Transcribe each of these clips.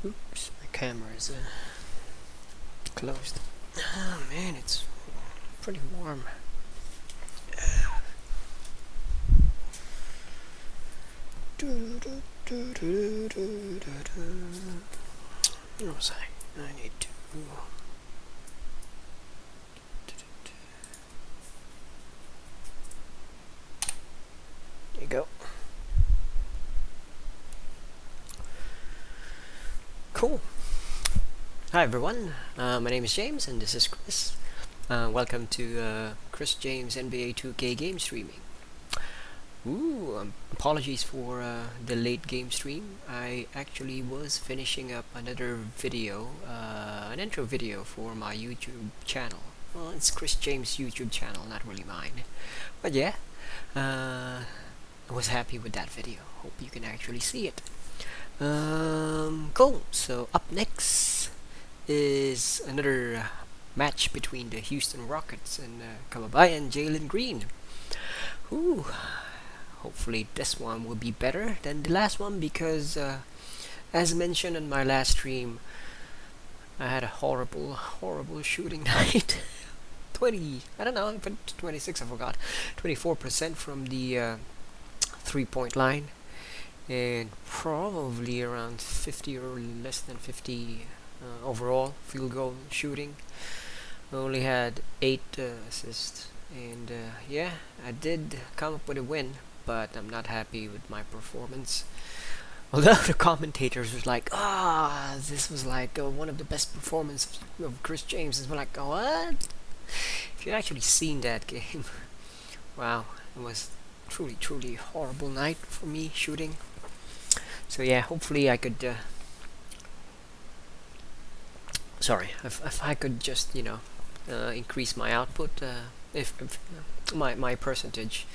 Oops, my camera is closed. Oh man, it's pretty warm. Where was I? I need to. There you go. Cool. Hi everyone, my name is James and this is Chris. Welcome to Chris James NBA2K game streaming. Apologies for the late game stream. I actually was finishing up another video, an intro video for my YouTube channel. Well, it's Chris James' YouTube channel, not really mine. But yeah, I was happy with that video. Hope you can actually see it. Cool. So up next is another match between the Houston Rockets and Kamabay and Jalen Green. Ooh, hopefully this one will be better than the last one because as mentioned in my last stream, I had a horrible shooting night. 20, I don't know, 26, I forgot. 24% from the 3-point line. And probably around 50 or less than 50 overall field goal shooting. I only had 8 assists, and yeah, I did come up with a win, but I'm not happy with my performance. Although the commentators was like, this was like one of the best performances of Chris James. And we're like, what? If you actually seen that game, wow, it was truly horrible night for me shooting. So yeah, hopefully I could if I could just increase my output, if my percentage,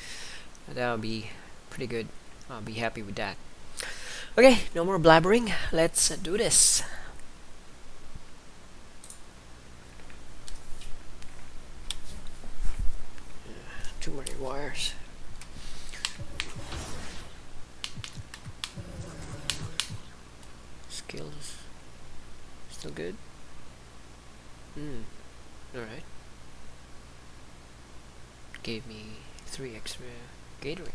that would be pretty good. I'll be happy with that. Okay, no more blabbering, let's do this. Too many wires. Skills still good. Alright. Gave me 3 extra Gatorade.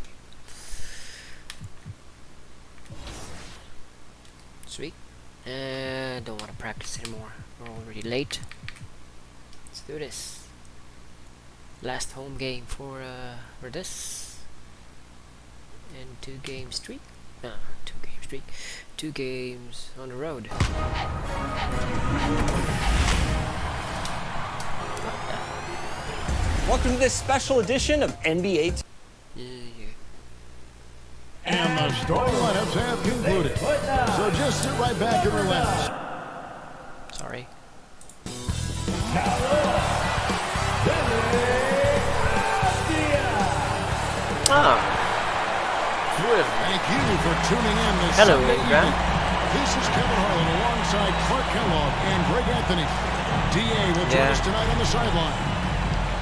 Sweet. Don't want to practice anymore. We're already late. Let's do this. Last home game for this. And 2-game streak. No, 2-game streak. 2 games on the road. Welcome to this special edition of NBA. Yeah. And the starting lineups have concluded. So just sit right back and relax. Sorry. Thank you for tuning in this Hello, Sunday Grant. evening. This is Kevin Harlan alongside Clark Kellogg and Greg Anthony. DA will join us tonight on the sideline.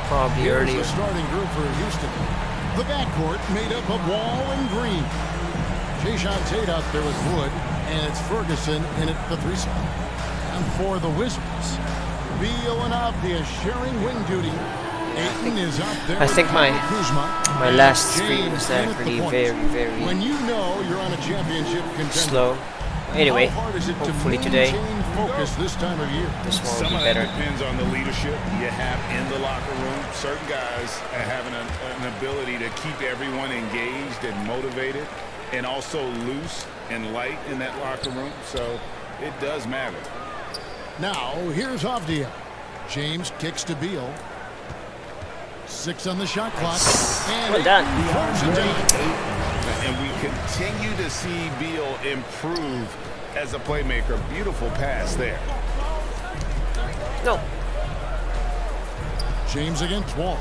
Probably Here's earlier. the starting group for Houston. The backcourt made up of Wall and Green. Jason Tate out there with Wood, and it's Ferguson in at the 3 spot. And for the Wizards, Beal and Avdia sharing wing duty. Ayton is out there. I think my last stream was James in at the actually point. very When you know you're on a championship contender. slow. Anyway, How hard is it to hopefully today maintain focus this time of year? this one will Some be of better. that depends on the leadership you have in the locker room. Certain guys having an ability to keep everyone engaged and motivated, and also loose and light in that locker room. So it does matter. Now here's Avdia. James kicks to Beal. 6 on the shot clock. And Well done. throws it down. And we continue to see Beal improve as a playmaker. Beautiful pass there. No. James against Wall.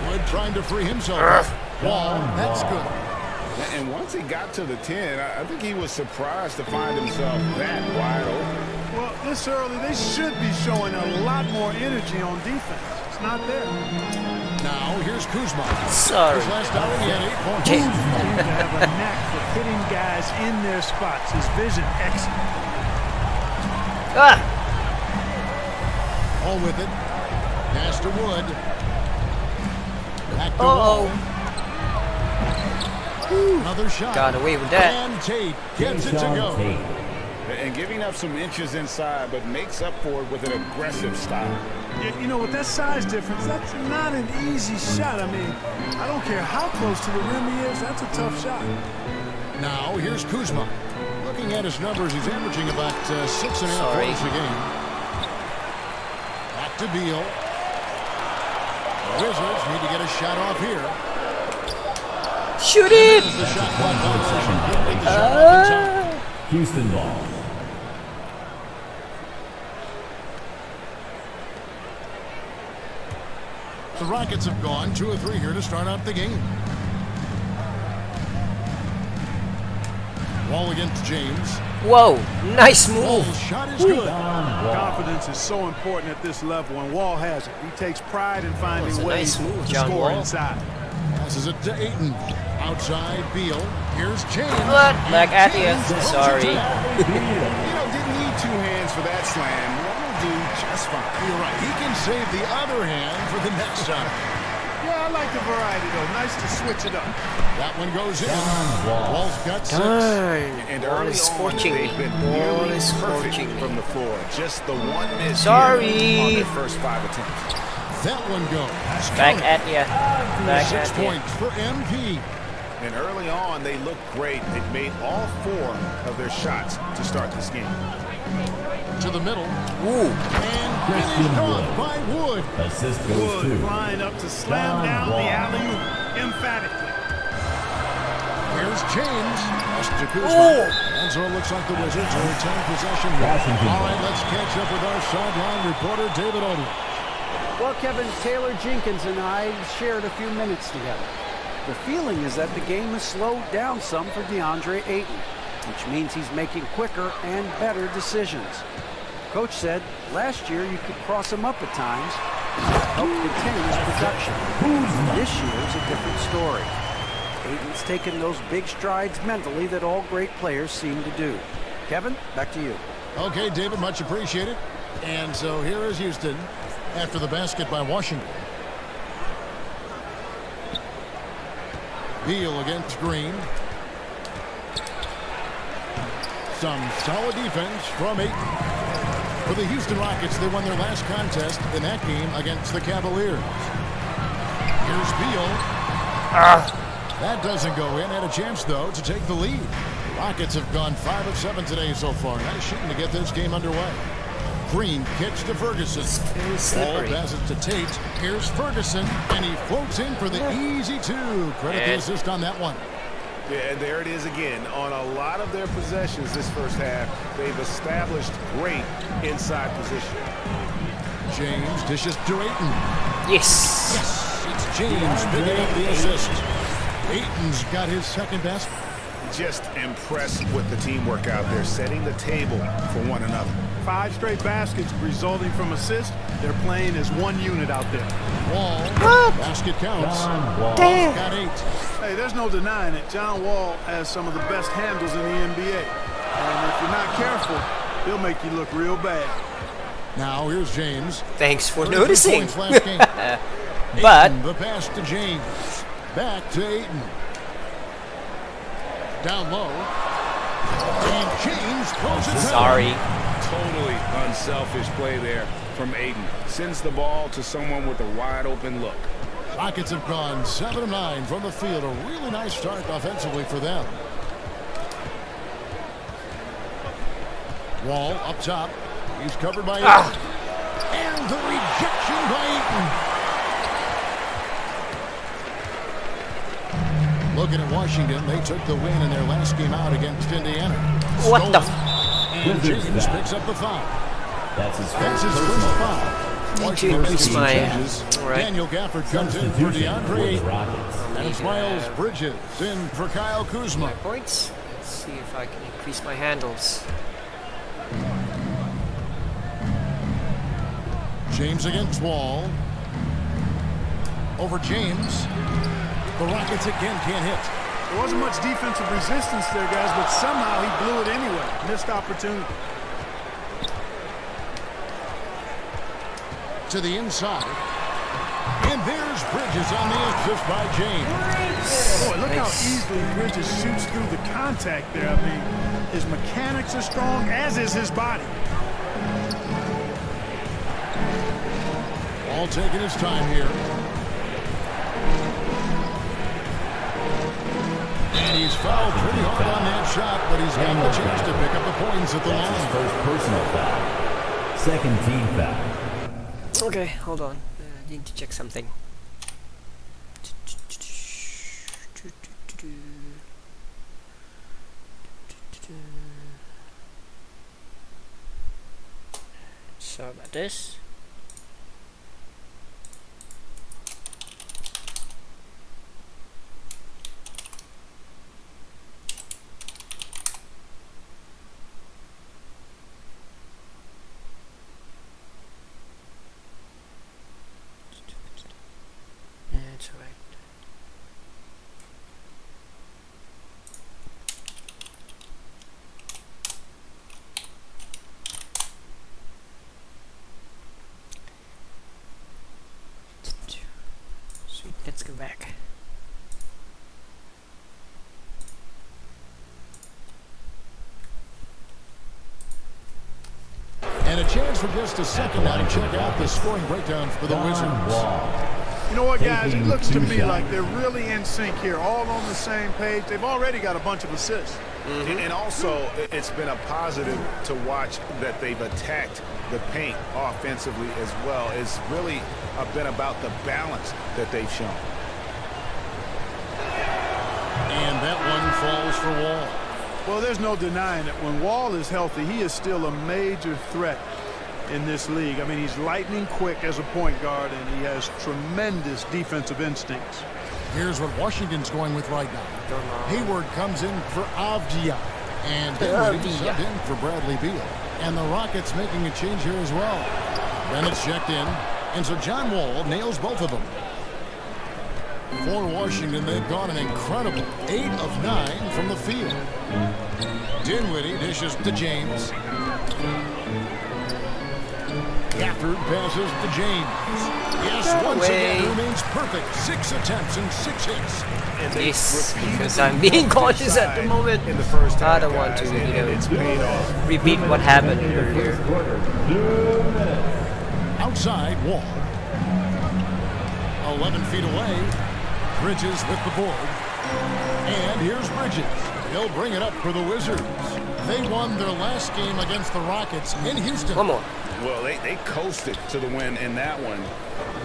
Wood trying to free himself. Wall, that's good. And once he got to the 10, I think he was surprised to find himself that wide open. Well, this early, they should be showing a lot more energy on defense. It's not there. Now here's Kuzma. Sorry. His last outing, he had 8 points. Jay. Seems to have a knack for hitting guys in their spots. His vision excellent. Ah! All with it. Pass to Wood. Back to Uh-oh. Wall. Another shot. Got away with that. And Tate gets it to go. And giving up some inches inside, but makes up for it with an aggressive style. You know, with that size difference, that's not an easy shot. I mean, I don't care how close to the rim he is, that's a tough shot. Now here's Kuzma. Looking at his numbers, he's averaging about 6.5 Sorry. points a game. Back to Beal. The Wizards need to get a shot off here. Shoot it! The shot clock violation. Couldn't get the shot off in time. Houston ball. The Rockets have gone 2 of 3 here to start out the game. Wall against James. Whoa, nice Wall's move. shot is good. Confidence is so important at this level, and Wall has it. He takes pride in finding That's a ways nice move, to John score Wall. inside. Passes it to Ayton. Outside Beal. Here's James. What? Back at you. James Sorry. Didn't need 2 hands for that slam. One will do just fine. You're right. He can save the other hand for the next shot. Yeah, I like the variety, though. Nice to switch it up. That one goes in. Wall's got 6. Darn. And Wall early is on, scorching me. they've been Wall nearly is perfect scorching me. from the floor. Just the one miss Sorry. here on their first 5 attempts. That one goes. Back at ya. Back 6 at ya. points for MP. And early on, they looked great. They've made all 4 of their shots to start this game. To the middle. Ooh. And finished off by Wood. Assist goes Wood to flying up to slam down the alley-oop emphatically. Here's James. Pass to Kuzma. Oh. And so it looks like the Wizards will retain possession here. Washington. All right, let's catch up with our sideline reporter, David Odom. Well, Kevin, Taylor Jenkins and I shared a few minutes together. The feeling is that the game has slowed down some for DeAndre Ayton, which means he's making quicker and better decisions. Coach said last year you could cross him up at times and help contain his production. This year is a different story. Ayton's taken those big strides mentally that all great players seem to do. Kevin, back to you. Okay, David, much appreciated. And so here is Houston after the basket by Washington. Beal against Green. Some solid defense from Ayton. For the Houston Rockets, they won their last contest in that game against the Cavaliers. Here's Beal. That doesn't go in. Had a chance, though, to take the lead. Rockets have gone 5 of 7 today so far. Nice shooting to get this game underway. Green kicks to Ferguson. Very Ball slippery. passes to Tate. Here's Ferguson, and he floats in for the easy 2. Credit the assist on that one. Yeah, there it is again. On a lot of their possessions this first half, they've established great inside position. James dishes to Ayton. Yes. It's James picking up the assist. Ayton's got his second basket. Just impressed with the teamwork out there, setting the table for one another. 5 straight baskets resulting from assists. They're playing as one unit out there. Wall. Basket counts. Damn. Got 8. Hey, there's no denying it. John Wall has some of the best handles in the NBA. And if you're not careful, he'll make you look real bad. Now here's James. Thanks for 33 noticing. points last game. But Ayton, the pass to James. Back to Ayton. Down low. And James throws it down. sorry. Totally unselfish play there from Ayton. Sends the ball to someone with a wide open look. Rockets have gone 7 of 9 from the field. A really nice start offensively for them. Wall up top. He's covered by Ayton. And the rejection by Ayton. Looking at Washington, they took the win in their last game out against Indiana. What the? And James picks up the foul. That's his That's his first first personal. foul. Washington increase makes some my- changes. all right. Daniel Gafford comes in for Substitution DeAndre for the Ayton. Rockets. And it's Miles Bridges in for Kyle Kuzma. Points. Let's see if I can increase my handles. James against Wall. over James. The Rockets again can't hit. There wasn't much defensive resistance there, guys, but somehow he blew it anyway. Missed opportunity. To the inside. And there's Bridges on the assist by James. Boy, look how easily Bridges shoots through the contact there. I mean, his mechanics are strong, as is his body. All taking his time here. And he's fouled pretty hard on that shot, but he's got the chance to pick up the points at the That's his line. first personal foul. Second team foul. Okay, hold on. I need to check something. Sorry about this. That's right. Sweet, let's go back. And a chance for just a second now to check out the scoring breakdown for the Wizards. You know what, guys? It Taking looks to 2 me shots. like they're really in sync here, all on the same page. They've already got a bunch of assists. And also, it's been a positive to watch that they've attacked the paint offensively as well. It's really been about the balance that they've shown. And that one falls for Wall. Well, there's no denying it. When Wall is healthy, he is still a major threat in this league. I mean, he's lightning quick as a point guard, and he has tremendous defensive instincts. Here's what Washington's going with right now. Hayward comes in for Avdia. And Dinwiddie subbed in for Bradley Beal. And the Rockets making a change here as well. Bennett's checked in. And so John Wall nails both of them. For Washington, they've gone an incredible 8 of 9 from the field. Dinwiddie dishes to James. Gafford passes to James. Yes, once again, he remains perfect. 6 attempts and 6 hits. And they Yes, repeatedly because I'm being cautious at the inside moment. in the first I half, don't want guys, to, and you know, it's paid off. repeat what happened earlier. Outside, Wall. 11 feet away. Bridges with the board. And here's Bridges. He'll bring it up for the Wizards. They won their last game against the Rockets in Houston. One more. Well, they coasted to the win in that one.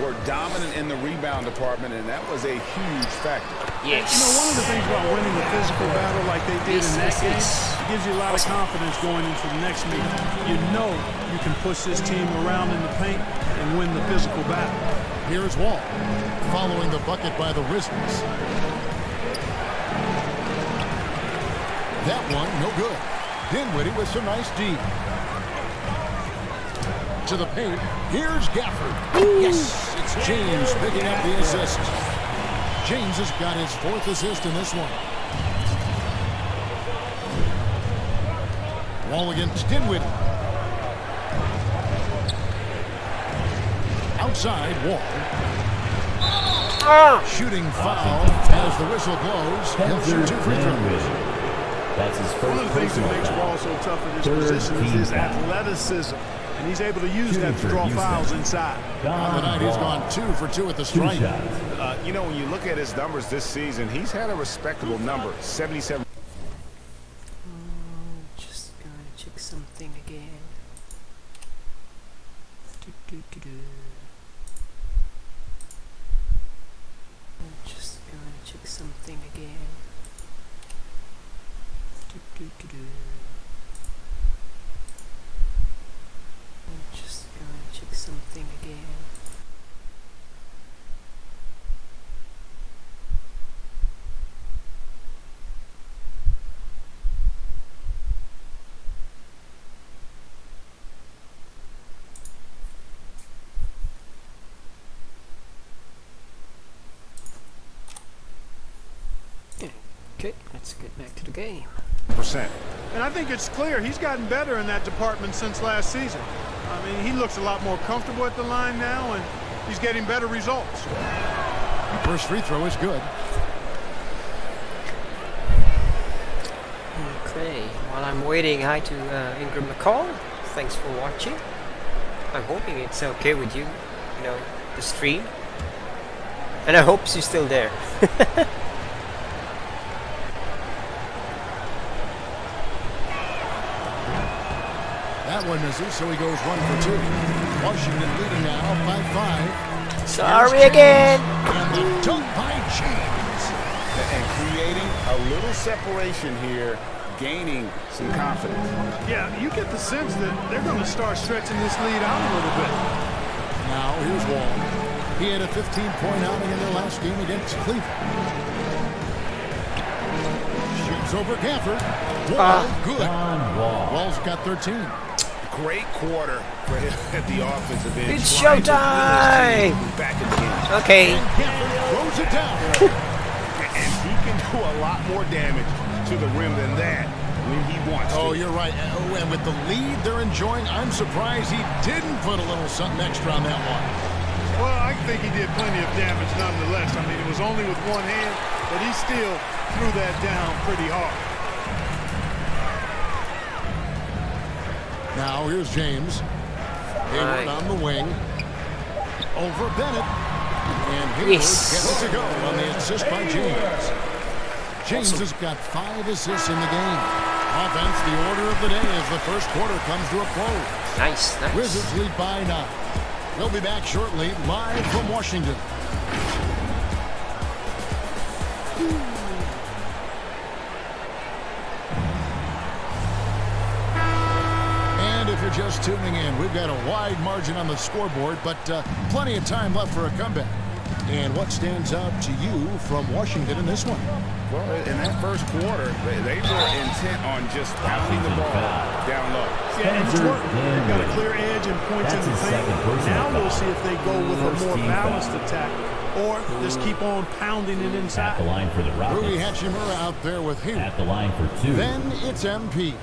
Were dominant in the rebound department, and that was a huge factor. You know, one of the things about winning the physical battle like they did in that game, it gives you a lot of confidence going into the next meeting. You know you can push this team around in the paint and win the physical battle. Here's Wall, following the bucket by the Wizards. That one, no good. Dinwiddie with some nice D. To the paint, here's Gafford. Yes, it's James picking up the assist. James has got his 4th assist in this one. Wall against Dinwiddie. Outside, Wall. Shooting foul as the whistle blows. He'll shoot 2 free throws. That's his first One of the things that makes Wall so tough in this position is his athleticism, and he's able to use that to draw fouls inside. On the night, he's gone 2 for 2 at the stripe. You know, when you look at his numbers this season, he's had a respectable number, 77. Just gonna check something again. Just gonna check something again. Just gonna check something again. let's get back to the game. Percent. And I think it's clear he's gotten better in that department since last season. I mean, he looks a lot more comfortable at the line now, and he's getting better results. First free throw is good. Okay, while I'm waiting, hi to Ingram McCall. Thanks for watching. I'm hoping it's okay with you, the stream. And I hope she's still there. That one misses, so he goes 1 for 2. Washington leading now by 5. Sorry again. And the dunk by James. And creating a little separation here, gaining some confidence. Yeah, you get the sense that they're going to start stretching this lead out a little bit. Now here's Wall. He had a 15-point outing in their last game against Cleveland. Shoots over Gafford. Wall, good. Wall's got 13. Great quarter for him at the offensive end. It's Trying to showtime! win his team back in the game. Okay. And Gafford throws it down. And he can do a lot more damage to the rim than that when he wants to. Oh, you're right. Oh, and with the lead they're enjoying, I'm surprised he didn't put a little something extra on that one. Well, I think he did plenty of damage nonetheless. I mean, it was only with one hand, but he still threw that down pretty hard. Now here's James. Hayward on the wing. Over Bennett. And Hayward gets to go on the assist by James. James has got 5 assists in the game. Offense, the order of the day as the first quarter comes to a close. Nice. Wizards lead by 9. We'll be back shortly, live from Washington. And if you're just tuning in, we've got a wide margin on the scoreboard, but plenty of time left for a comeback. And what stands out to you from Washington in this one? Well, in that first quarter, they were intent on just pounding the ball down low. Yeah, and it's worked. They've got a clear edge and points in the paint. Now we'll see if they go with a more balanced attack or just keep on pounding it inside. At the line for the Rockets. Rui Hachimura out there with Hayward. At the line for 2. Then it's MP.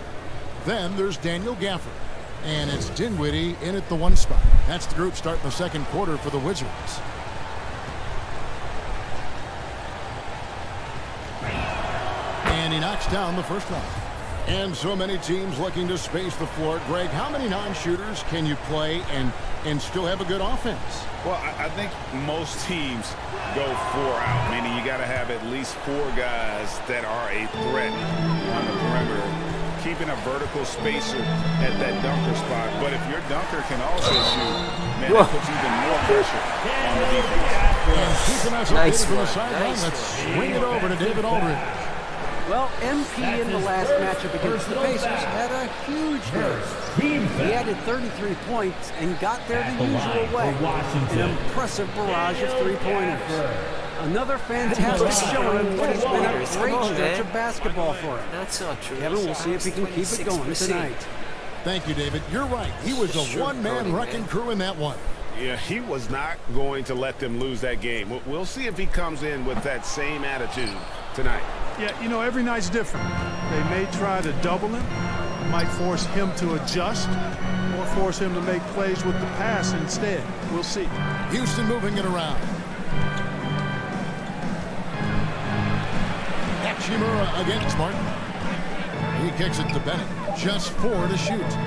Then there's Daniel Gafford. And it's Dinwiddie in at the 1 spot. That's the group starting the second quarter for the Wizards. And he knocks down the first one. And so many teams looking to space the floor. Greg, how many non-shooters can you play and still have a good offense? Well, I think most teams go 4 out, meaning you got to have at least 4 guys that are a threat on the perimeter, keeping a vertical spacer at that dunker spot. But if your dunker can also shoot, man, that puts even more pressure on the defense. Keeping us updated from the sideline. Let's swing it over to David Aldridge. Well, MP in the last matchup against the Pacers had a huge day. He added 33 points and got there the usual way. An impressive barrage of three-pointers. Another fantastic showing what has been a great stretch of basketball for him. That's not true. Kevin, we'll see if he can keep it going tonight. Thank you, David. You're right. He was a one-man wrecking crew in that one. Yeah, he was not going to let them lose that game. We'll see if he comes in with that same attitude tonight. Yeah, you know, every night's different. They may try to double him, might force him to adjust, or force him to make plays with the pass instead. We'll see. Houston moving it around. Hachimura against Martin. He kicks it to Bennett. Just 4 to shoot.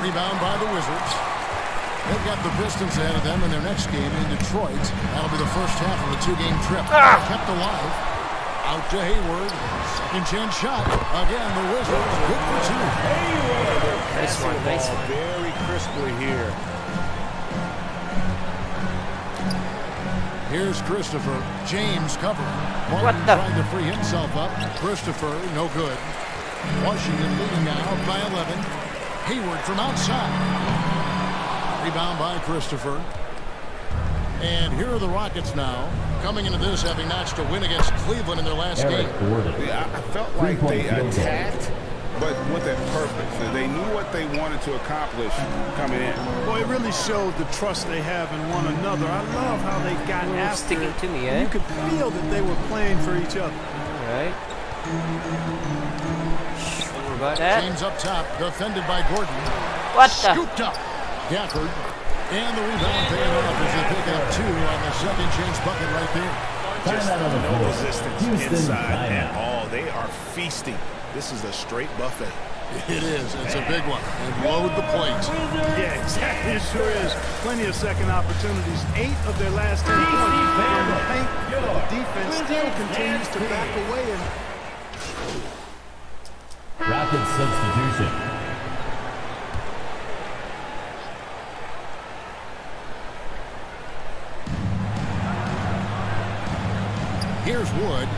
Rebound by the Wizards. They've got the Pistons ahead of them in their next game in Detroit. That'll be the first half of a 2-game trip. Kept alive. Out to Hayward. Second chance shot. Again, the Wizards good for 2. Nice one, nice one. Very crisply here. Here's Christopher. James covering. What Martin the? trying to free himself up. Christopher, no good. Washington leading now by 11. Hayward from outside. Rebound by Christopher. And here are the Rockets now, coming into this having notched a win against Cleveland in their last game. Yeah, I felt like they attacked but with a purpose. They knew what they wanted to accomplish coming in. Well, it really showed the trust they have in one another. I love how they got after sticking it. to me, You could feel that they were playing for each other. All right. Sure about that. James up top, defended by Gordon. What the? Scooped up. Gafford. And the rebound paying off as they pick up 2 on the second chance bucket right there. Just Timeout on the no floor. resistance Houston, inside at timeout. all. They are feasting. This is a straight buffet. It is. It's a big one. And load the plates. Yeah, exactly. It sure is. Plenty of second opportunities. 8 of their last 10 points from the paint. But the defense still continues to back away. And Rapid substitution. Here's Wood.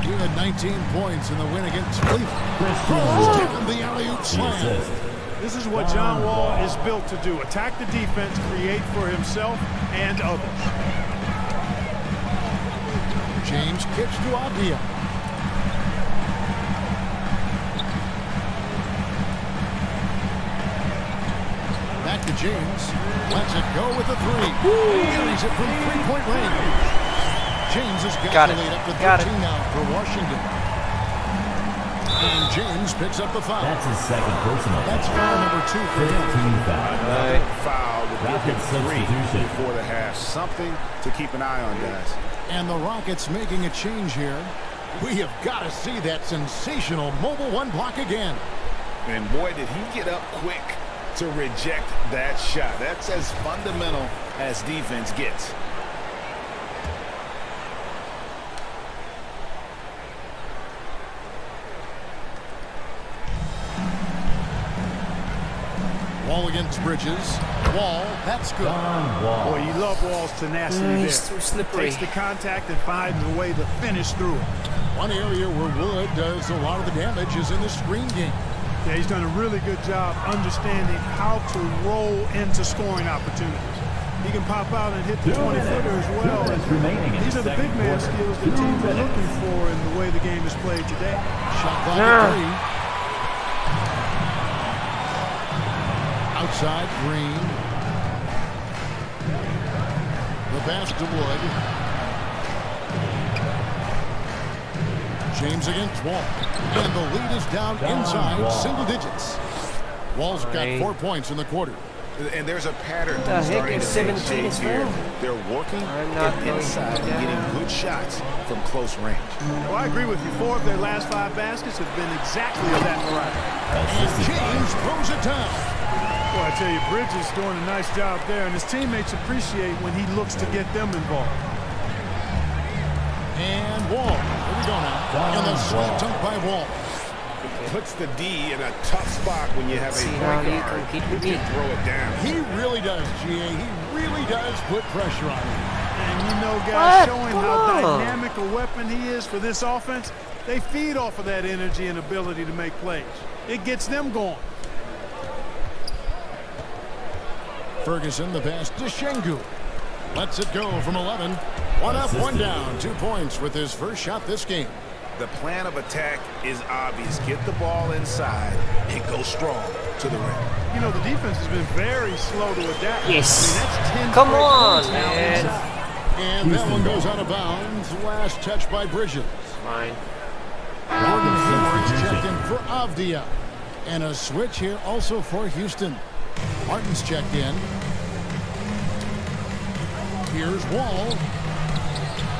He had 19 points in the win against Cleveland. Cruz taking the alley-oop slam. Assist. this is what John Wall is built to do. Attack the defense, create for himself and others. James kicks to Avdia. Back to James. Lets it go with a 3. Carries it from three-point range. James has got the lead up to 13 now for Washington. And James picks up the foul. That's his second personal. That's foul number 2 for him. 15 foul. Foul with Rapid three substitution. before the half. Something to keep an eye on, guys. And the Rockets making a change here. We have got to see that sensational mobile 1 block again. And boy, did he get up quick to reject that shot. That's as fundamental as defense gets. Wall against Bridges. Wall, that's good. Wall. Boy, you love Wall's tenacity He's there. too slippery. Takes the contact and finds a way to finish through it. One area where Wood does a lot of the damage is in the screen game. Yeah, he's done a really good job understanding how to roll into scoring opportunities. He can pop out and hit the 20-footer as well. 2 minutes remaining in These the are the second big man quarter. skills that 2 teams are minutes. looking for in the way the game is played today. Shot clock at 3. Outside, Green. The pass to Wood. James against Wall. And the lead is down inside Wall. single digits. Wall's got 4 points in the quarter. And there's a pattern The heck starting is to 17 take shape as here. well? They're working I'm not and going inside and down. getting good shots from close range. Well, I agree with you. 4 of their last 5 baskets have been exactly of that variety. And James throws it down. Well, I tell you, Bridges doing a nice job there, and his teammates appreciate when he looks to get them involved. And Wall. Here we go now. And the sweet dunk by Wall. Puts the D in a tough spot when you have a See point how you guard compete who with can me. throw it down. He really does, GA. He really does put pressure on him. And you know, guys, What? showing Come how on. dynamic a weapon he is for this offense, they feed off of that energy and ability to make plays. It gets them going. Ferguson, the pass to Şengün. Lets it go from 11. 1 up, 1 down. 2 points with his first shot this game. The plan of attack is obvious. Get the ball inside and go strong to the rim. You know, the defense has been very slow to adapt. Yes. I mean, that's 10 Come straight on, points now man. inside. And that one goes out of bounds. Last touch by Bridges. Fine. Gordon Hayward's checked in for Avdia. And a switch here also for Houston. Martin's checked in. Here's Wall.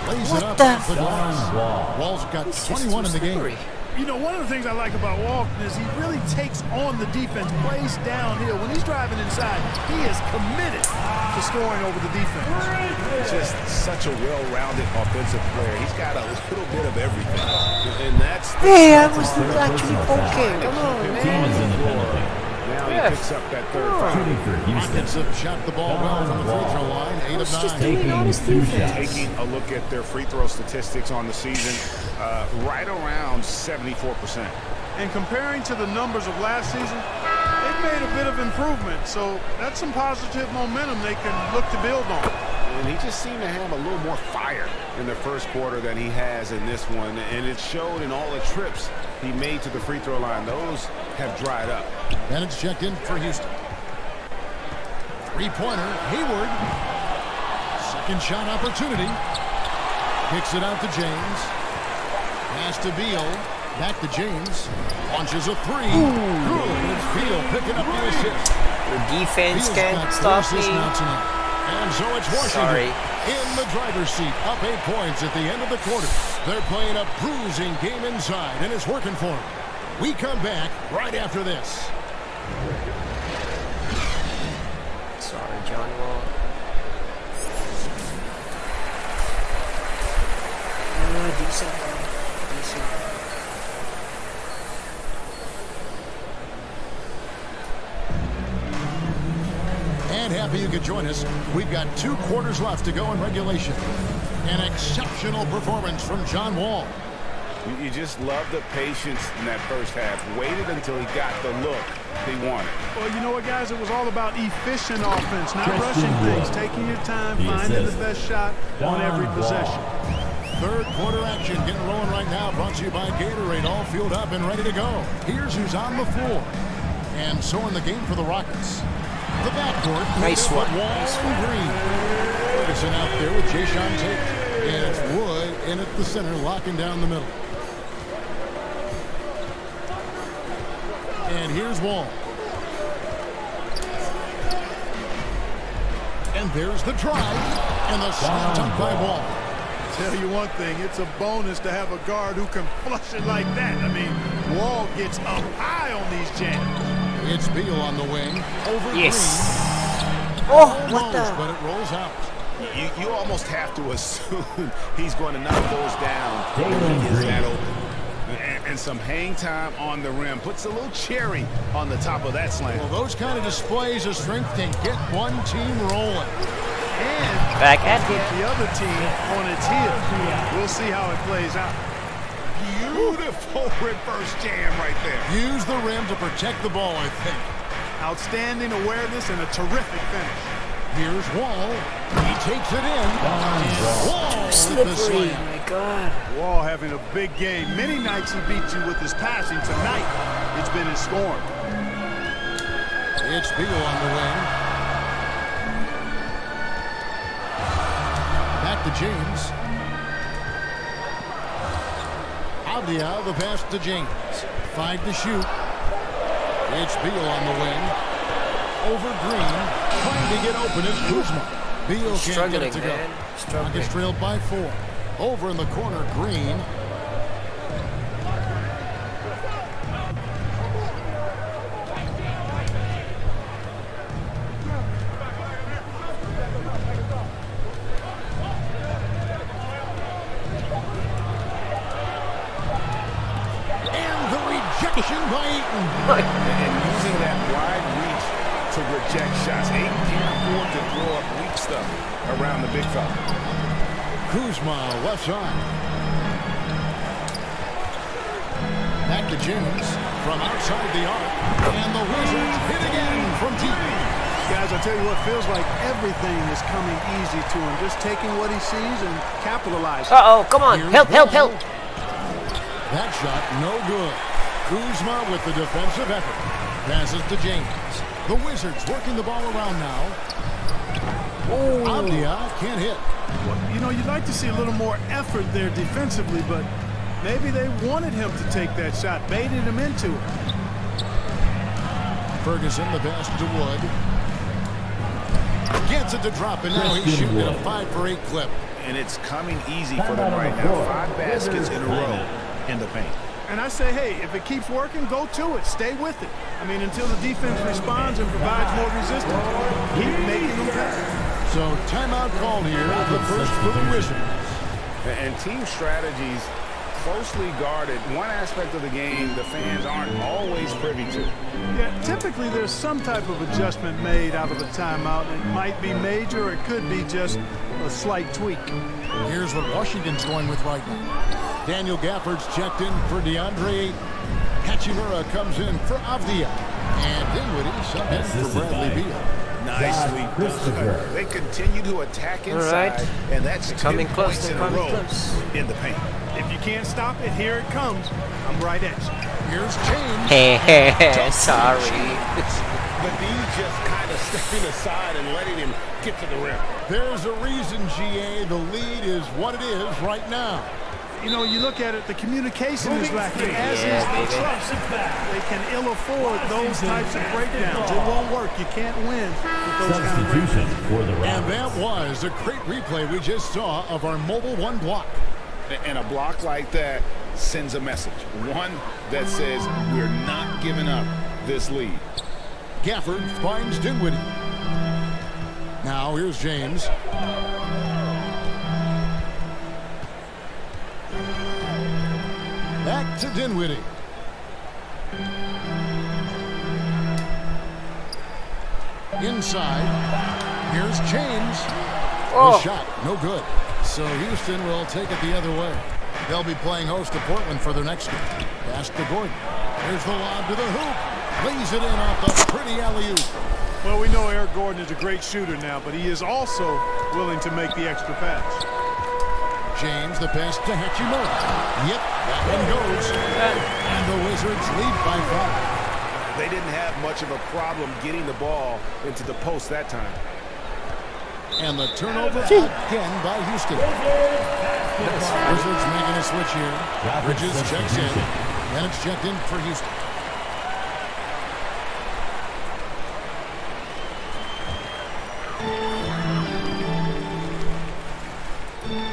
Lays it up off the glass. Wall's got 21 in the game. You know, one of the things I like about Walton is he really takes on the defense, plays downhill. When he's driving inside, he is committed to scoring over the defense. Just such a well-rounded offensive player. He's got a little bit of everything. And that's the Hey, I was actually okay. Come on, Team is in man. the penalty. now he Yes. picks up that third foul. Shooting for Houston. Rockets have shot the ball well from the free throw line. 8 of 9. Taking 2 shots. Taking a look at their free throw statistics on the season, right around 74%. And comparing to the numbers of last season, they've made a bit of improvement. So that's some positive momentum they can look to build on. And he just seemed to have a little more fire in the first quarter than he has in this one. And it showed in all the trips he made to the free throw line. Those have dried up. And it's checked in for Houston. Three-pointer, Hayward. Second shot opportunity. Kicks it out to James. Pass to Beal. Back to James. Launches a three. Good. It's Beal picking up the assist. Your defense Beal's can't got stop four me. assists now tonight. And so it's Washington Sorry. in the driver's seat, up 8 points at the end of the quarter. They're playing a bruising game inside, and it's working for them. We come back right after this. Sorry, John Wall. Decent. And happy you could join us. We've got 2 quarters left to go in regulation. An exceptional performance from John Wall. You just love the patience in that first half. Waited until he got the look he wanted. Well, you know what, guys? It was all about efficient offense, not rushing things, taking your time, finding the best shot on every possession. Third quarter action getting rolling right now. Brought to you by Gatorade. All fueled up and ready to go. Here's who's on the floor. And so in the game for the Rockets. The backcourt. Nice one. Wall and Green. Ferguson out there with Jalen Green. And it's Wood in at the center, locking down the middle. And here's Wall. And there's the drive. And the slam dunk by Wall. Tell you one thing, it's a bonus to have a guard who can flush it like that. I mean, Wall gets up high on these jams. It's Beal on the wing. Over Yes. Green. Oh, what Almost, the? but it rolls out. You almost have to assume he's going to knock those down. Jalen He is that Green. open. And some hang time on the rim. Puts a little cherry on the top of that slam. Well, those kind of displays of strength can get one team rolling. And Back at put it. the other team on its heels. We'll see how it plays out. Beautiful reverse jam right there. Use the rim to protect the ball, I think. Outstanding awareness and a terrific finish. Here's Wall. He takes it in. And Wall with the Slippery. slam. My God. Wall having a big game. Many nights he beat you with his passing. Tonight, it's been his scoring. It's Beal on the wing. Back to James. Avdia, the pass to James. 5 to shoot. It's Beal on the wing. Over Green. Trying to get open is Kuzma. Beal can't get Struggling, it to go. man. Struggling. Rockets trailed by 4. Over in the corner, Green. And the rejection by Eaton. And using that wide reach to reject shots. Aiden can't afford to throw up weak stuff around the big fella. Kuzma, left side. Back to James from outside the arc. And the Wizards hit again from deep. Guys, I tell you what, feels like everything is coming easy to him. Just taking what he sees and capitalizing. Uh-oh, come on. Here's Help, help, Wall. help. That shot, no good. Kuzma with the defensive effort. Passes to James. The Wizards working the ball around now. Avdia can't hit. Well, you know, you'd like to see a little more effort there defensively, but maybe they wanted him to take that shot, baited him into it. Ferguson, the pass to Wood. Gets it to drop, and now he's shooting at a 5-for-8 clip. And it's coming easy for them right now. 5 baskets in a row in the paint. And I say, hey, if it keeps working, go to it. Stay with it. I mean, until the defense responds and provides more resistance, keep making them pay. So timeout called here, the first for the Wizards. And team strategies closely guarded. One aspect of the game the fans aren't always privy to. Yeah, typically there's some type of adjustment made out of a timeout. It might be major, or it could be just a slight tweak. Here's what Washington's going with right now. Daniel Gafford's checked in for DeAndre Ayton. Hachimura comes in for Avdia. And Dinwiddie subbed in for Bradley Beal. Nicely done. They continue to attack inside, right. and that's 10 Coming close, points in they're a coming row close. in the paint. If you can't stop it, here it comes. I'm right at you. Here's James. Hey, sorry. But he's just kind of stepping aside and letting him get to the rim. There's a reason, GA. The lead is what it is right now. You know, you look at it, the communication is lacking, as Yeah, is the baby. trust. They can ill afford those types of breakdowns. It won't work. You can't win with those kind of Substitution breakdowns. for the And Rockets. that was a great replay we just saw of our Mobile One block. And a block like that sends a message. One that says we're not giving up this lead. Gafford finds Dinwiddie. Now here's James. Back to Dinwiddie. Inside. Here's James. The shot, no good. So Houston will take it the other way. They'll be playing host to Portland for their next game. Pass to Gordon. Here's the lob to the hoop. Lays it in off the pretty alley-oop. Well, we know Eric Gordon is a great shooter now, but he is also willing to make the extra pass. James, the pass to Hachimura. Yep, that one goes. And the Wizards lead by 5. They didn't have much of a problem getting the ball into the post that time. And the turnover again by Houston. Wizards making a switch here. Bridges checks in. And it's checked in for Houston.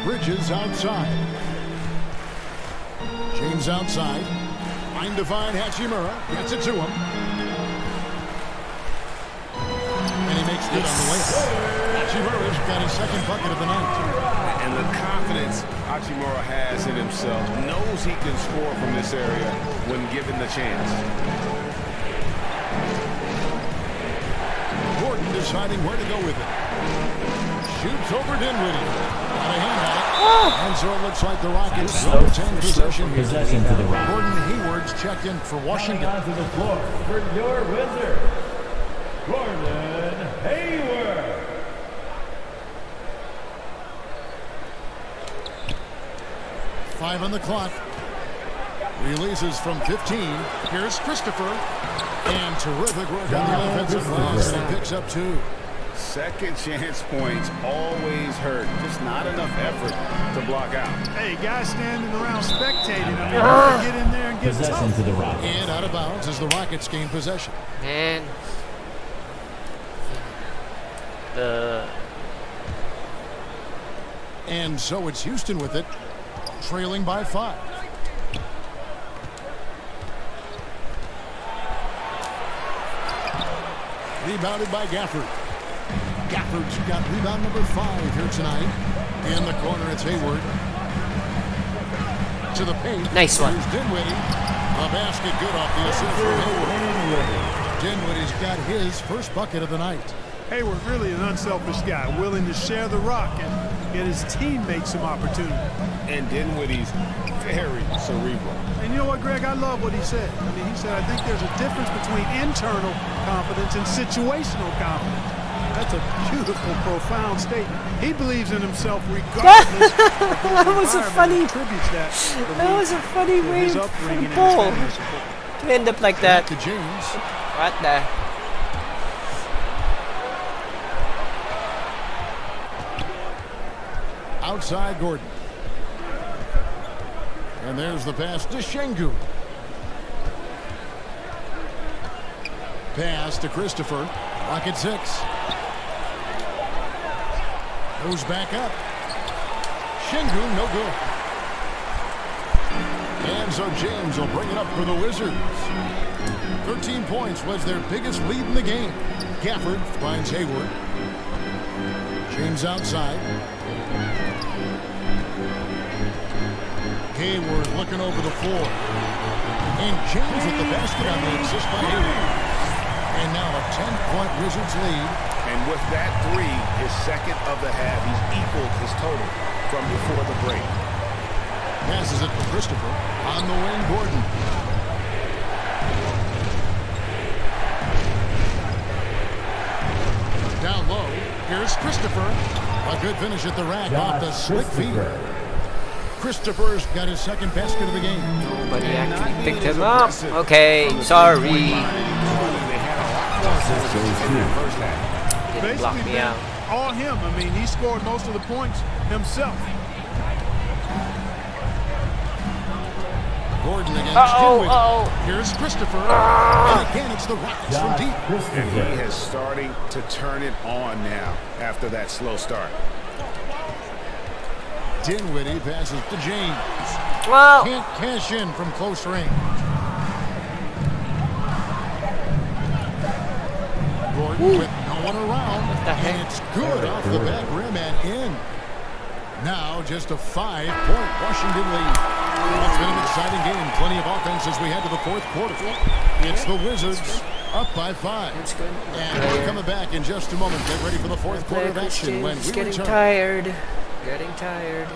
Bridges outside. James outside. Trying to find Hachimura. Gets it to him. And he makes good on the way. Hachimura's got his second bucket of the night. And the confidence Hachimura has in himself, knows he can score from this area when given the chance. Gordon deciding where to go with it. Shoots over Dinwiddie. Got a hand on it. And so it looks like the Rockets will retain possession here. Possession to the Rockets. Gordon Hayward's checked in for Washington. Onto the floor for your Wizards, Gordon Hayward. Five on the clock. Releases from 15. Here's Christopher. And terrific work on the offensive glass. And he picks up 2. Second chance points always hurt. Just not enough effort to block out. Hey, guys standing around spectating. I mean, you gotta get in there and get Possession tough. to the Rockets. And out of bounds as the Rockets gain possession. Man. And so it's Houston with it, trailing by 5. Rebounded by Gafford. Gafford's got rebound number 5 here tonight. In the corner, it's Hayward. To the paint. Nice one. Here's Dinwiddie. A basket good off the assist from Hayward. Dinwiddie's got his first bucket of the night. Hayward really an unselfish guy, willing to share the rock and get his teammates some opportunity. And Dinwiddie's very cerebral. And you know what, Greg? I love what he said. I mean, he said, I think there's a difference between internal confidence and situational confidence. That's a beautiful, profound statement. He believes in himself regardless of That was a funny. attributes that. That was a funny to way his for upbringing the and his ball family support. to end up like that. To James. What the? Outside Gordon. And there's the pass to Şengün. Pass to Christopher. Rocket 6. Goes back up. Şengün, no good. And so James will bring it up for the Wizards. 13 points was their biggest lead in the game. Gafford finds Hayward. James outside. Hayward looking over the floor. And James with the basket on the assist by Hayward. And now a 10-point Wizards lead. And with that 3, his second of the half, he's equaled his total from before the break. Passes it to Christopher. On the wing, Gordon. A good finish at the rack off Josh the slick feet. Christopher. Christopher's got his second basket of the game. Nobody actually picked him up. Okay, sorry. Didn't block me out. All him. I mean, he scored most of the points himself. Gordon against Uh-oh, Dinwiddie. Here's Christopher. And again, it's the Rockets from Josh deep. And he Christopher. is starting to turn it on now after that slow start. Dinwiddie passes to James. Well, Can't cash in from close range. Gordon with no one around. the heck? And it's good off the back rim and in. Now just a 5-point Washington lead. Well, it's been an exciting game. Plenty of offense as we head to the fourth quarter. It's the Wizards up by 5. that's good. And we're coming back in just a moment. Get ready for the fourth quarter of action when we Getting return. tired. Getting tired.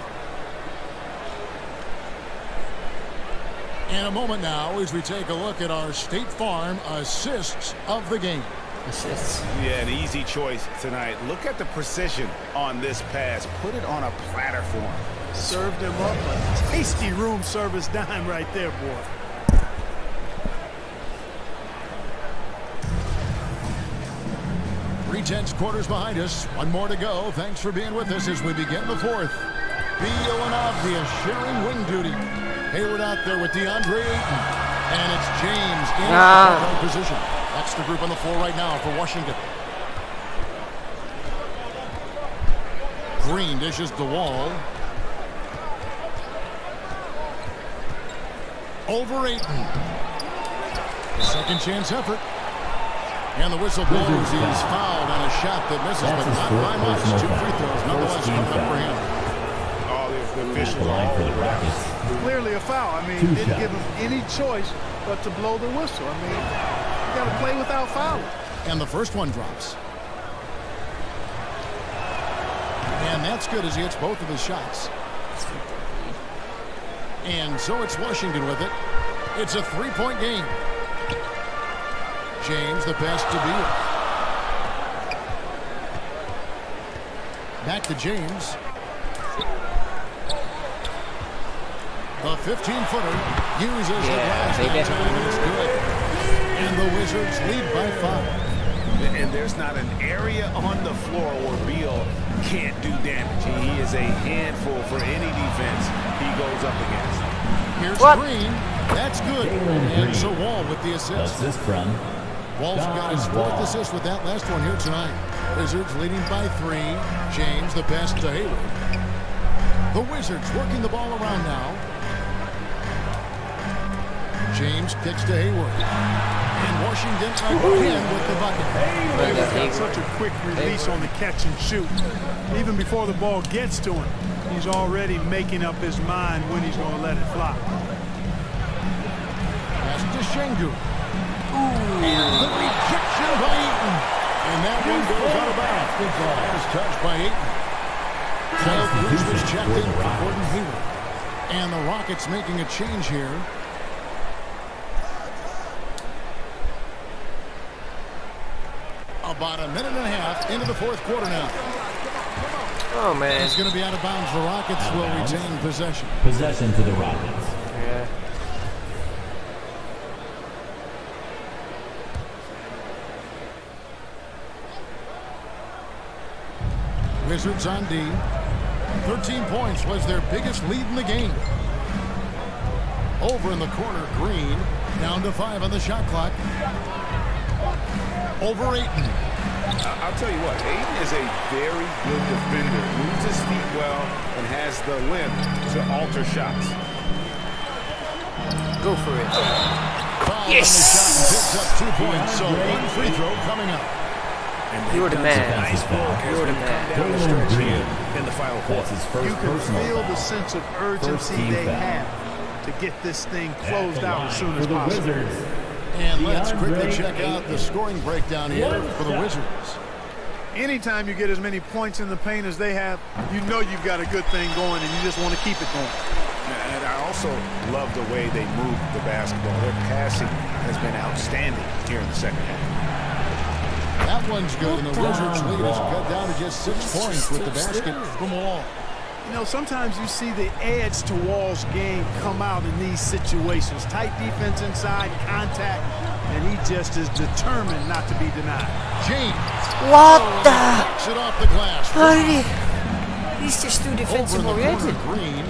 In a moment now as we take a look at our State Farm assists of the game. Assists. Yeah, an easy choice tonight. Look at the precision on this pass. Put it on a platter for him. Served him up a tasty room service dime right there, boy. Three-tenths quarters behind us. One more to go. Thanks for being with us as we begin the fourth. Beal and Avdia sharing wing duty. Hayward out there with DeAndre Ayton. And it's James in the position. That's the group on the floor right now for Washington. Green dishes the wall. Over Ayton. A second chance effort. And the whistle blows. He's fouled on a shot that misses, That's but his not fourth by much. personal 2 free foul. throws. Nonetheless, First team coming up for foul. him. All the The officials line for the all Rockets. Clearly a foul. I mean, Two didn't shots. give him any choice but to blow the whistle. I mean, you got to play without fouling. And the first one drops. And that's good as he hits both of his shots. And so it's Washington with it. It's a 3-point game. James, the pass to Beal. Back to James. The 15-footer uses the glass that time, and it's good. And the Wizards lead by 5. And there's not an area on the floor where Beal can't do damage. He is a handful for any defense he goes up against. Here's What? Green. That's good. Jalen And Green. so Wall with the assist. Assist from Wall's got his Wall. fourth assist with that last one here tonight. Wizards leading by 3. James, the pass to Hayward. The Wizards working the ball around now. James kicks to Hayward. And Washington again with the bucket. He's got such a quick release on the catch and shoot. Even before the ball gets to him, he's already making up his mind when he's going to let it fly. Pass to Şengün. And the rejection by Ayton. And that one goes out of bounds. That is touched by Ayton. Kyle Kuzma's checked in for Gordon Hayward. And the Rockets making a change here. About a minute and a half into the fourth quarter now. Oh, man. It's going to be out of bounds. The Rockets will retain possession. Possession to the Rockets. Yeah. Wizards on D. 13 points was their biggest lead in the game. Over in the corner, Green. Down to 5 on the shot clock. Over Ayton. I'll tell you what, Ayton is a very good defender. Moves his feet well and has the length to alter shots. Go for it. Foul Yes. on the shot and picks up 2 points. So one free throw coming up. You're the man. Nice work as You're the we come man. down the Jalen stretch Green. here in the final quarter. That's his first You can personal feel foul. the sense of First urgency team they foul. have to get this thing At closed the out line as soon for as the possible. Wizards. And let's quickly DeAndre check out the scoring breakdown here for the Wizards. Anytime you get as many points in the paint as they have, you know you've got a good thing going and you just want to keep it going. And I also love the way they move the basketball. Their passing has been outstanding here in the second half. That one's good, and the Wizards' lead is cut down to just 6 points with the basket from Wall. You know, sometimes you see the edge to Wall's game come out in these situations. Tight defense inside, contact, and he just is determined not to be denied. James. What the? Knocks it off the glass. He's just too Over defensive in the corner, oriented. Green.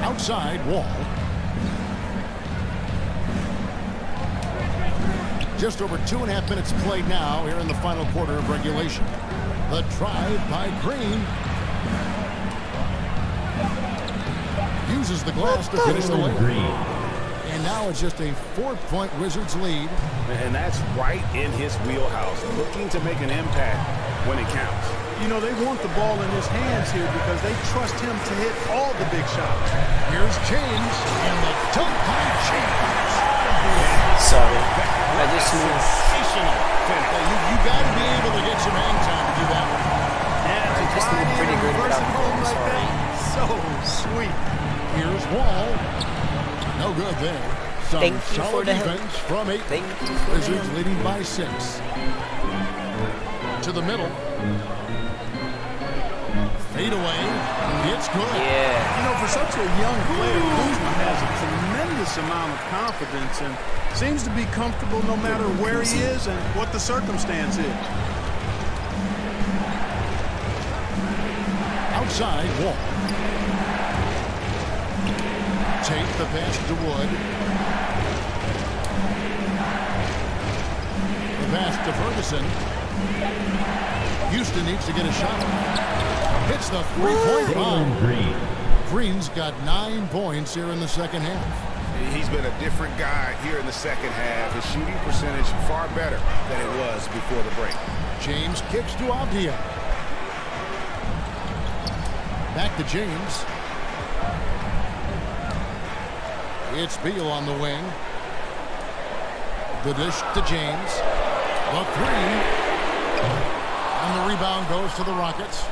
Outside, Wall. Just over 2.5 minutes played now here in the final quarter of regulation. The drive by Green. Uses the glass to finish the Jalen layup. Green. And now it's just a 4-point Wizards lead. And that's right in his wheelhouse, looking to make an impact when it counts. You know, they want the ball in his hands here because they trust him to hit all the big shots. Here's James, and the dunk by James. Sorry. I just moved. Sensational. You got to be able to get some hang time to do that one. Yeah, to just drive look in pretty and good reverse without it the home ball, like sorry. that. So sweet. Here's Wall. No good there. Some Thank you for solid the help. defense from 8. Thank you for the Wizards help. leading by 6. To the middle. Fade away. It's good. Yeah. You know, for such a young player, Kuzma has a tremendous amount of confidence and seems to be comfortable no matter where he is and what the circumstance is. Outside, Wall. Take the pass to Wood. The pass to Ferguson. Houston needs to get a shot. Hits the three-point Jalen bomb. Green. Green's got 9 points here in the second half. He's been a different guy here in the second half. His shooting percentage far better than it was before the break. James kicks to Avdia. Back to James. It's Beal on the wing. The dish to James. The three. And the rebound goes to the Rockets.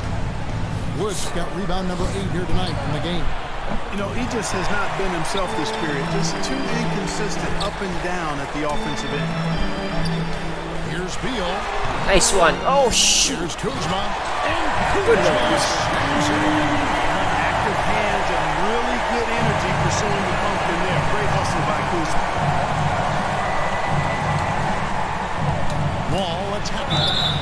Woods got rebound number 8 here tonight in the game. You know, he just has not been himself this period. Just too inconsistent up and down at the offensive end. Here's Beal. Nice one. Oh, shoot. Here's Kuzma. Good enough. Active hands and really good energy pursuing the pumpkin there. Great hustle by Kuzma. Wall attacking.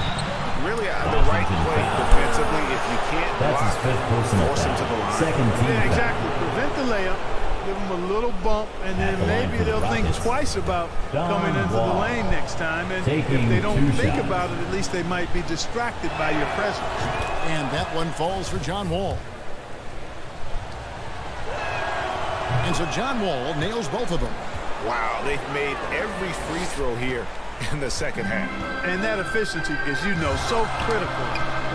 Really the right play defensively. If you can't That's his block, 5th personal force him to the foul. line. Second team Yeah, foul. exactly. Prevent the layup. Give them a little bump, and then At the line maybe for the they'll think Rockets. twice about Don coming into the Wall. lane next time. And if Taking they don't 2 think shots. about it, at least they might be distracted by your presence. And that one falls for John Wall. And so John Wall nails both of them. Wow, they've made every free throw here in the second half. And that efficiency, as you know, so critical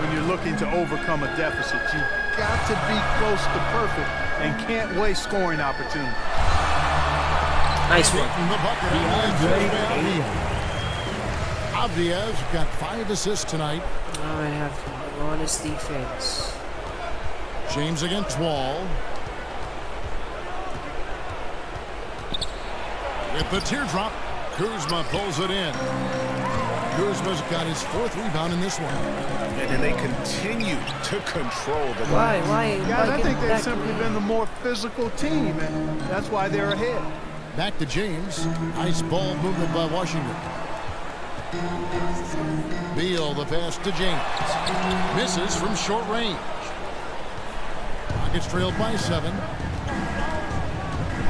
when you're looking to overcome a deficit. You've got to be close to perfect and can't waste scoring opportunities. Nice one. Hitting the bucket on Avdia's got 5 assists tonight. Now I have honest defense. James against Wall. With the teardrop, Kuzma pulls it in. Kuzma's got his 4th rebound in this one. And then they continue to control the Why? Guys, I get think they've back? simply been the more physical team, and that's why they're ahead. Back to James. Nice ball movement by Washington. Beal, the pass to James. Misses from short range. Rockets trailed by 7.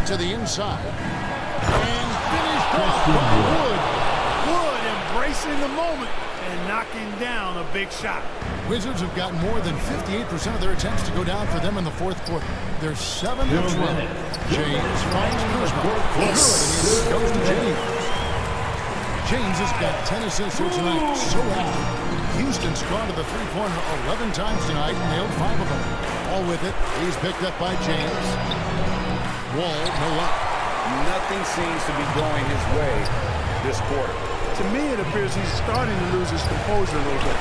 To the inside. And finished off by Wood. Wood embracing the moment and knocking down a big shot. Wizards have gotten more than 58% of their attempts to go down for them in the 4th quarter. They're 7 to 3. James finds Kuzma. Good, and he goes to James. James has got 10 assists here tonight. So happy. Houston's gone to the three-pointer 11 times tonight and nailed 5 of them. All with it. He's picked up by James. Wall, no luck. Nothing seems to be going his way this quarter. To me, it appears he's starting to lose his composure a little bit.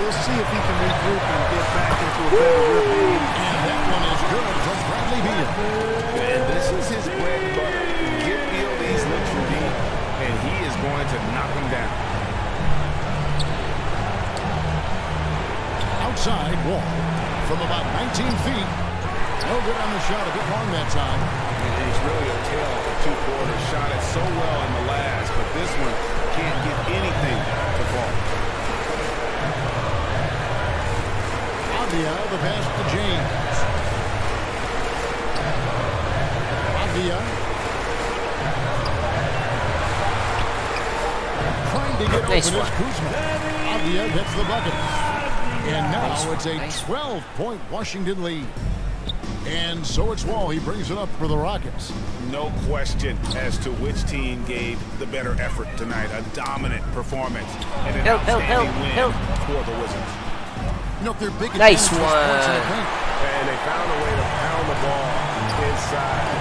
We'll see if he can regroup and get back into a better rhythm. And that one is good from Bradley Beal. And this is his bread and butter. Get Beal these looks from deep, and he is going to knock him down. Wall from about 19 feet. No good on the shot. A bit long that time. And it's really a tale of two quarters. Shot it so well in the last, but this one can't get anything to fall. Avdia, the pass to James. Avdia. Trying to get Nice open one. is Kuzma. Avdia gets the bucket. And now it's a Nice. 12-point Washington lead. And so it's Wall. He brings it up for the Rockets. No question as to which team gave the better effort tonight. A dominant performance and an outstanding win for the Wizards. You know, their biggest Nice advantage was points in the one. paint. And they found a way to pound the ball inside.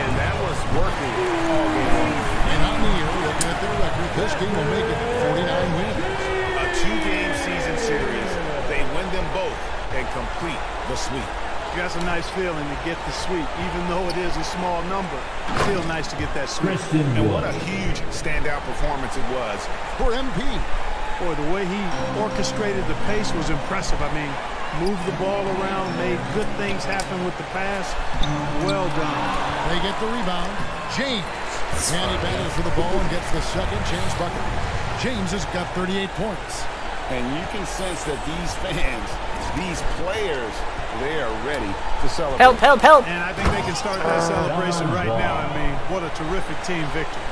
And that was working all game long. And on the year, looking at their record, this team will make it 49 wins. A 2-game season series. They win them both and complete the sweep. That's a nice feeling to get the sweep, even though it is a small number. Still nice to get that sweep. Christian And what a Wood. huge standout performance it was. For MP, Boy, the way he orchestrated the pace was impressive. I mean, moved the ball around, made good things happen with the pass. Well done. they get the rebound. James. And he battles for the ball and gets the second chance bucket. James has got 38 points. And you can sense that these fans, these players, they are ready to celebrate. Help, help, help. And I think they can start that celebration right now. I mean, what a terrific team victory.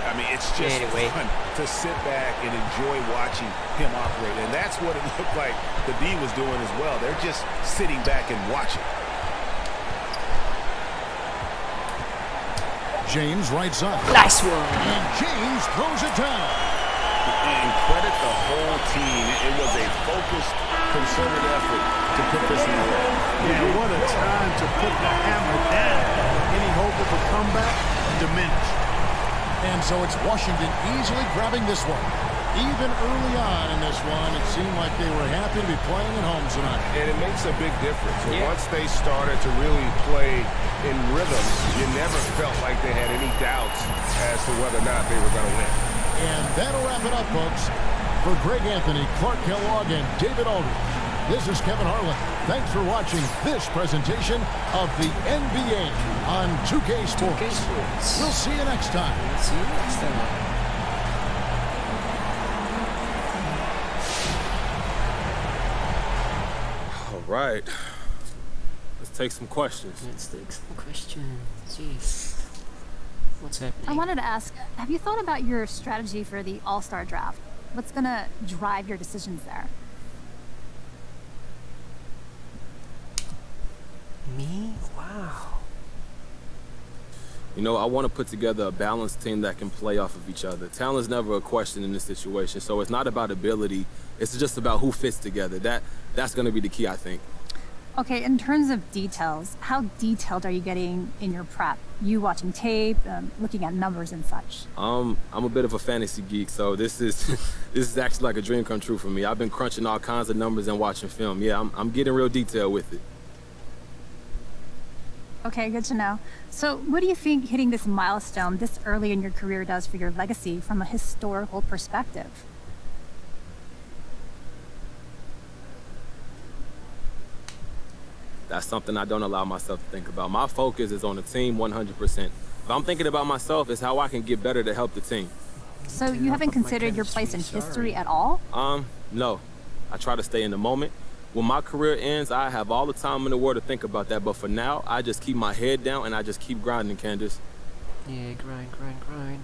I mean, it's just Anyway. fun to sit back and enjoy watching him operate. And that's what it looked like the D was doing as well. They're just sitting back and watching. James right side. Nice one. And James throws it down. And credit the whole team. It was a focused, concerted effort to put this in the way. Yeah, what a time to put the hammer down. Any hope of a comeback diminished. And so it's Washington easily grabbing this one. Even early on in this one, it seemed like they were happy to be playing at home tonight. And it makes a big difference. And Yeah. once they started to really play in rhythm, you never felt like they had any doubts as to whether or not they were going to win. And that'll wrap it up, folks. For Greg Anthony, Clark Kellogg, and David Aldridge, this is Kevin Harlan. Thanks for watching this presentation of the NBA on 2K Sports. 2K Sports. We'll see you next time. See you next time. All right. Let's take some questions. Let's take some questions. Jeez. What's happening? I wanted to ask, have you thought about your strategy for the All-Star draft? What's going to drive your decisions there? Me? Wow. You know, I want to put together a balanced team that can play off of each other. Talent's never a question in this situation, so it's not about ability. It's just about who fits together. That's going to be the key, I think. Okay, in terms of details, how detailed are you getting in your prep? You watching tape, looking at numbers and such? I'm a bit of a fantasy geek, so this is this is actually like a dream come true for me. I've been crunching all kinds of numbers and watching film. Yeah, I'm getting real detailed with it. Okay, good to know. So what do you think hitting this milestone this early in your career does for your legacy from a historical perspective? That's something I don't allow myself to think about. My focus is on the team 100%. If I'm thinking about myself, it's how I can get better to help the team. So you haven't considered your place in history at all? No. I try to stay in the moment. When my career ends, I have all the time in the world to think about that. But for now, I just keep my head down and I just keep grinding, Candace. Yeah, grind, grind, grind.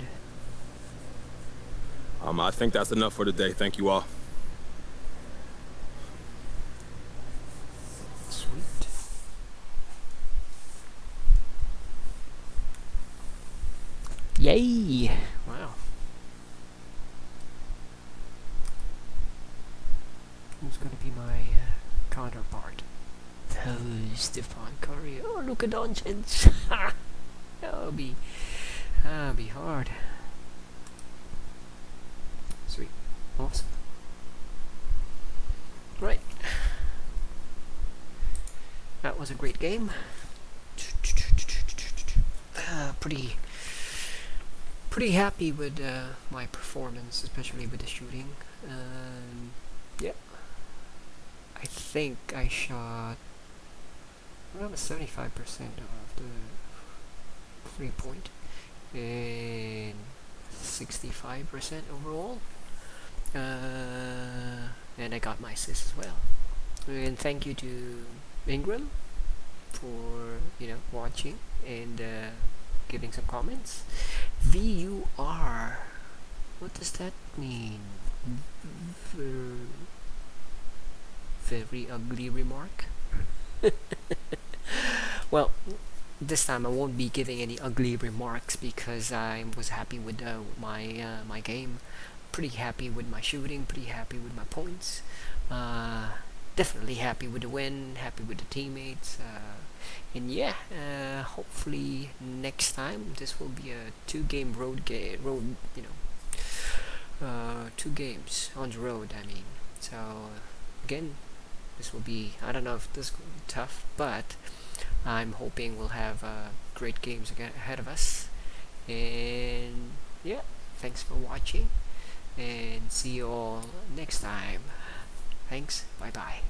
I think that's enough for today. Thank you all. Sweet. Yay! Wow. Who's gonna be my counterpart? Oh, Stephon Curry. Oh, Luka Doncic. That'll be hard. Sweet. Awesome. Right. That was a great game. Pretty happy with my performance, especially with the shooting. Yeah. I I think I shot around 75% of the 3-point and 65% overall. And I got my assist as well. And thank you to Ingram for watching and giving some comments. VUR, what does that mean? Very ugly remark. Well, this time I won't be giving any ugly remarks because I was happy with my game. Pretty happy with my shooting. Pretty happy with my points. Definitely happy with the win. Happy with the teammates. And yeah, hopefully next time this will be a 2-game road. 2 games on the road. I mean, so again, this will be. I don't know if this will be tough, but I'm hoping we'll have great games ahead of us. And yeah, thanks for watching, and see you all next time. Thanks. Bye bye.